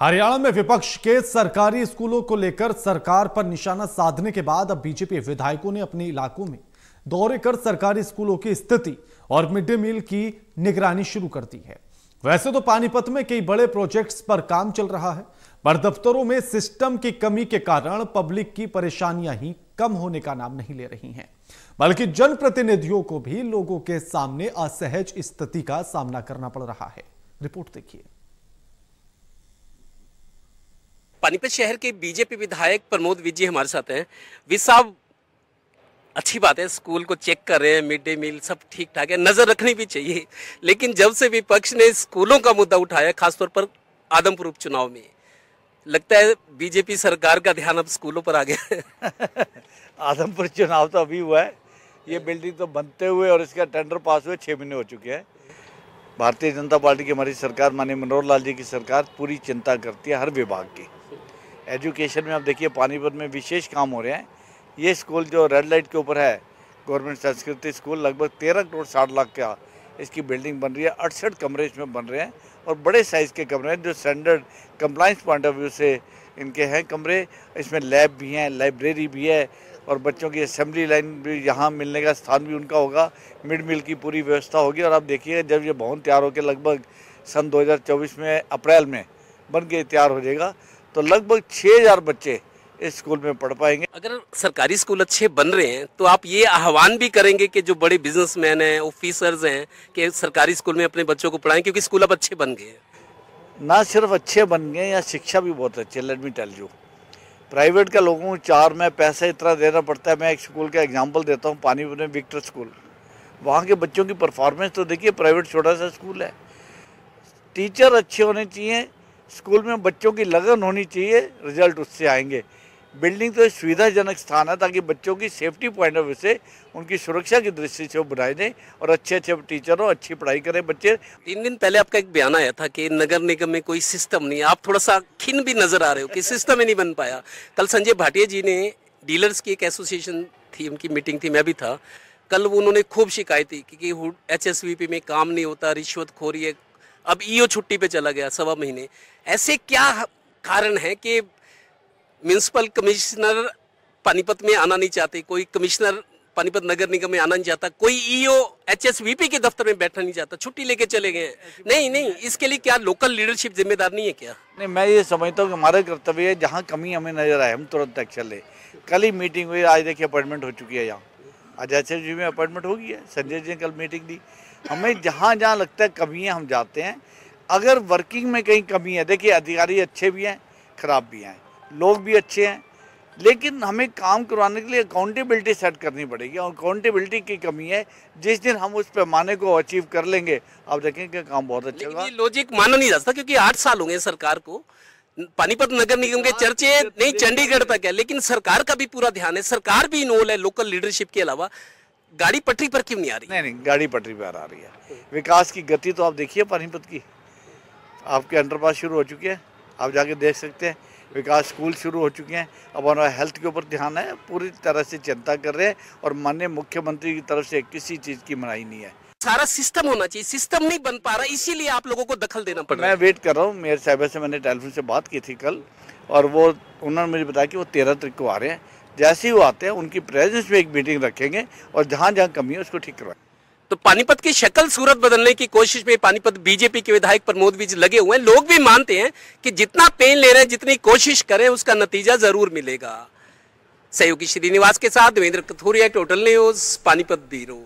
हरियाणा में विपक्ष के सरकारी स्कूलों को लेकर सरकार पर निशाना साधने के बाद अब बीजेपी विधायकों ने अपने इलाकों में दौरे कर सरकारी स्कूलों की स्थिति और मिड डे मील की निगरानी शुरू कर दी है। वैसे तो पानीपत में कई बड़े प्रोजेक्ट्स पर काम चल रहा है, पर दफ्तरों में सिस्टम की कमी के कारण पब्लिक की परेशानियां ही कम होने का नाम नहीं ले रही हैं, बल्कि जनप्रतिनिधियों को भी लोगों के सामने असहज स्थिति का सामना करना पड़ रहा है। रिपोर्ट देखिए। पानीपत शहर के बीजेपी विधायक प्रमोद विज जी हमारे साथ हैं। विज साहब, अच्छी बात है, स्कूल को चेक कर रहे हैं, मिड डे मील सब ठीक ठाक है, नजर रखनी भी चाहिए, लेकिन जब से विपक्ष ने स्कूलों का मुद्दा उठाया, खासतौर पर आदमपुर उपचुनाव में, लगता है बीजेपी सरकार का ध्यान अब स्कूलों पर आ गया है। आदमपुर चुनाव तो अभी हुआ है, ये बिल्डिंग तो बनते हुए और इसका टेंडर पास हुए 6 महीने हो चुके हैं। भारतीय जनता पार्टी की हमारी सरकार, माननीय मनोहर लाल जी की सरकार पूरी चिंता करती है हर विभाग की। एजुकेशन में आप देखिए पानीपत में विशेष काम हो रहे हैं। ये स्कूल जो रेड लाइट के ऊपर है, गवर्नमेंट संस्कृति स्कूल, लगभग 13 करोड़ 60 लाख का इसकी बिल्डिंग बन रही है। 68 कमरे इसमें बन रहे हैं और बड़े साइज़ के कमरे हैं जो standard compliance point of view से इनके हैं कमरे। इसमें लैब भी हैं, लाइब्रेरी भी है और बच्चों की असेंबली लाइन भी, यहाँ मिलने का स्थान भी उनका होगा। मिड मील की पूरी व्यवस्था होगी और आप देखिए जब ये भवन तैयार होकर लगभग सन 2024 में अप्रैल में बन के तैयार हो जाएगा तो लगभग 6000 बच्चे इस स्कूल में पढ़ पाएंगे। अगर सरकारी स्कूल अच्छे बन रहे हैं तो आप ये आह्वान भी करेंगे कि जो बड़े बिजनेसमैन हैं, ऑफिसर्स हैं, कि सरकारी स्कूल में अपने बच्चों को पढ़ाएं, क्योंकि स्कूल अब अच्छे बन गए हैं। ना सिर्फ अच्छे बन गए, या शिक्षा भी बहुत अच्छी है। Let me tell you, private का लोगों को 4 में पैसा इतना देना पड़ता है। मैं एक स्कूल का एग्जाम्पल देता हूँ, पानीपत में विक्टर स्कूल, वहाँ के बच्चों की परफॉर्मेंस तो देखिए, प्राइवेट छोटा सा स्कूल है। टीचर अच्छे होने चाहिए, स्कूल में बच्चों की लगन होनी चाहिए, रिजल्ट उससे आएंगे। बिल्डिंग तो सुविधाजनक स्थान है ताकि बच्चों की सेफ्टी पॉइंट ऑफ व्यू से, उनकी सुरक्षा की दृष्टि से वो बनाए दें और अच्छे अच्छे टीचर हो, अच्छी पढ़ाई करें बच्चे। 3 दिन पहले आपका एक बयान आया था कि नगर निगम में कोई सिस्टम नहीं, आप थोड़ा सा खिन भी नजर आ रहे हो कि सिस्टम ही नहीं बन पाया। कल संजय भाटिया जी ने, डीलर्स की एक एसोसिएशन थी, उनकी मीटिंग थी, मैं भी था कल, उन्होंने खूब शिकायत की कि HSVP में काम नहीं होता, रिश्वतखोरी है। अब ईओ छुट्टी पे चला गया 1.25 महीने। ऐसे क्या कारण है कि म्युनिसिपल कमिश्नर पानीपत में आना नहीं चाहते, कोई कमिश्नर पानीपत नगर निगम में आना नहीं चाहता, कोई ईओ HSVP के दफ्तर में बैठना नहीं चाहता, छुट्टी लेके चले गए हैं? नहीं, इसके लिए क्या लोकल लीडरशिप जिम्मेदार नहीं है क्या? नहीं, मैं ये समझता हूँ कि हमारा कर्तव्य है, जहाँ कमी हमें नजर आए हम तुरंत एक्शन ले। कल ही मीटिंग हुई, आज देखिए अपॉइंटमेंट हो चुकी है, यहाँ आज HSVP में अपॉइंटमेंट हो गई है। संजय जी ने कल मीटिंग दी। हमें जहाँ जहाँ लगता है कमी है हम जाते हैं। अगर वर्किंग में कहीं कमी है, देखिए अधिकारी अच्छे भी हैं, खराब भी हैं, लोग भी अच्छे हैं, लेकिन हमें काम करवाने के लिए अकाउंटेबिलिटी सेट करनी पड़ेगी और अकाउंटेबिलिटी की कमी है। जिस दिन हम उस पैमाने को अचीव कर लेंगे, आप देखेंगे काम बहुत अच्छा होगा। ये लॉजिक माना नहीं जा सकता, क्योंकि 8 साल हो गए सरकार को। पानीपत नगर निगम के चर्चे नहीं चंडीगढ़ तक है, लेकिन सरकार का भी पूरा ध्यान है, सरकार भी इन्वॉल्व है लोकल लीडरशिप के अलावा। गाड़ी पटरी पर क्यों नहीं आ रही? नहीं, गाड़ी पटरी पर आ रही है। विकास की गति तो आप देखिए पानीपत की, आपके अंडरपास शुरू हो चुके हैं, आप जाके देख सकते हैं। विकास स्कूल शुरू हो चुके हैं। अब हमारा हेल्थ के ऊपर ध्यान है, पूरी तरह से चिंता कर रहे हैं और माननीय मुख्यमंत्री की तरफ से किसी चीज़ की मनाही नहीं है। सारा सिस्टम होना चाहिए, सिस्टम नहीं बन पा रहा, इसीलिए आप लोगों को दखल देना पड़ रहा है। मैं वेट कर रहा हूँ, मेयर साहिबा से मैंने टेलीफोन से बात की थी कल और उन्होंने मुझे बताया कि वो 13 तारीख को आ रहे हैं। जैसे ही वो आते हैं उनकी प्रेजेंस में एक मीटिंग रखेंगे और जहाँ जहाँ कमी है उसको ठीक करवाएं। तो पानीपत की शक्ल सूरत बदलने की कोशिश में पानीपत बीजेपी के विधायक प्रमोद विज लगे हुए हैं। लोग भी मानते हैं कि जितना पेन ले रहे हैं, जितनी कोशिश करें, उसका नतीजा जरूर मिलेगा। सहयोगी श्रीनिवास के साथ Devendra Kathoria, total news, Panipat bureau.